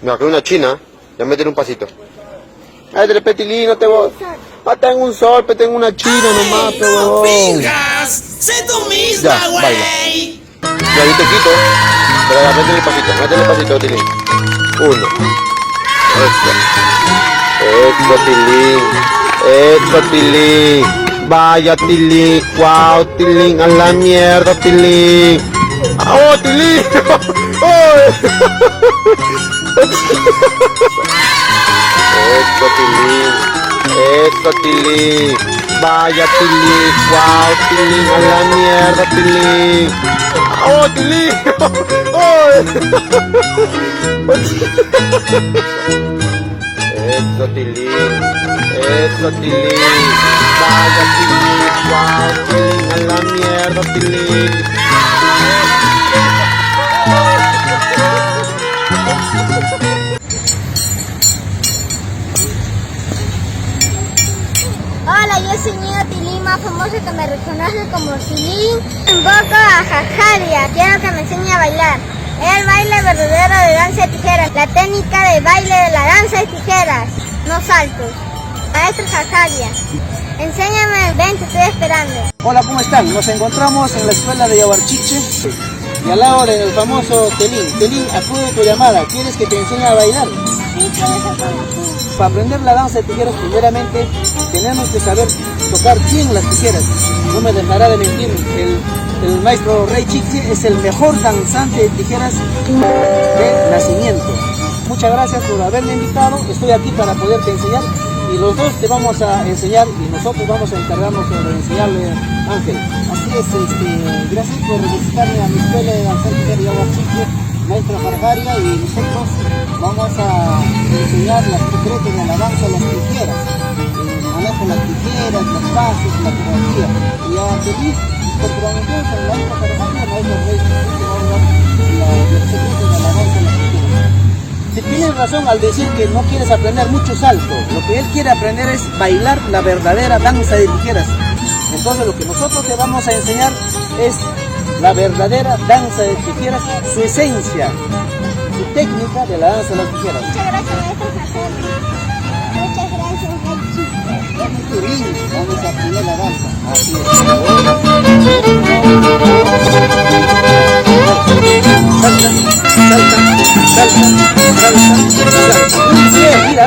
Mira, que una china, ya métele un pasito. Ay, del petilín, no te voy. Ah, tengo un sol, pero tengo una china nomás, pero ¡No fijas! ¡Sé tú misma, ya, baila. güey! Ya, yo te quito. Pero ya, métele el pasito, Tilín. Uno. Eso, Tilín. Eso, Tilín. Vaya, Tilín. Wow, Tilín. A la mierda, Tilín. ¡Oh, Tilín! Eso, Tilín. Eso, Tilín. Vaya, Tilín. Wow, Tilín. A la mierda, Tilín. ¡Oh, Tilín! ¡Oh! Eso, Tilín. Eso, Tilín. Vaya, Tilín. Wow, Tilín. A la mierda, Tilín. Hola, yo soy Niño Tilín, más famoso que me reconoce como Tilín. Invoco a Jajaria, quiero que me enseñe a bailar. El baile verdadero de danza de tijeras, la técnica de baile de la danza de tijeras, no saltos. Maestro Jajaria, enséñame, ven, te estoy esperando. Hola, ¿cómo están? Nos encontramos en la escuela de Yaguarchiche y al lado del famoso Telín. Telín, acude tu llamada. ¿Quieres que te enseñe a bailar? Sí, quiero ser como tú. Para aprender la danza de tijeras, primeramente tenemos que saber tocar bien las tijeras. No me dejará de mentir, el maestro Rey Chiche es el mejor danzante de tijeras de nacimiento. Muchas gracias por haberme invitado. Estoy aquí para poderte enseñar y los dos te vamos a enseñar y nosotros vamos a encargarnos de enseñarle a Ángel. Así es, gracias por visitarme a mi escuela de danza de tijeras de Yaguarchiche, maestra Jajaria, y nosotros vamos a enseñar los secretos de la danza de las tijeras, manejo las tijeras, los pasos, la coreografía. Y a Feliz, comprometemos a la maestra Jajaria, la maestra Rey, que va a hablar los secretos de la danza de las tijeras. Si tienes razón al decir que no quieres aprender mucho salto, lo que él quiere aprender es bailar la verdadera danza de tijeras. Entonces lo que nosotros te vamos a enseñar es la verdadera danza de tijeras, su esencia, su técnica de la danza de las tijeras. Muchas gracias, maestro Jajaria. Muchas gracias, Rey Chiche. Tilín, vamos a aprender la danza. Así es. Salta, salta, salta, salta, salta. Muy bien, mira,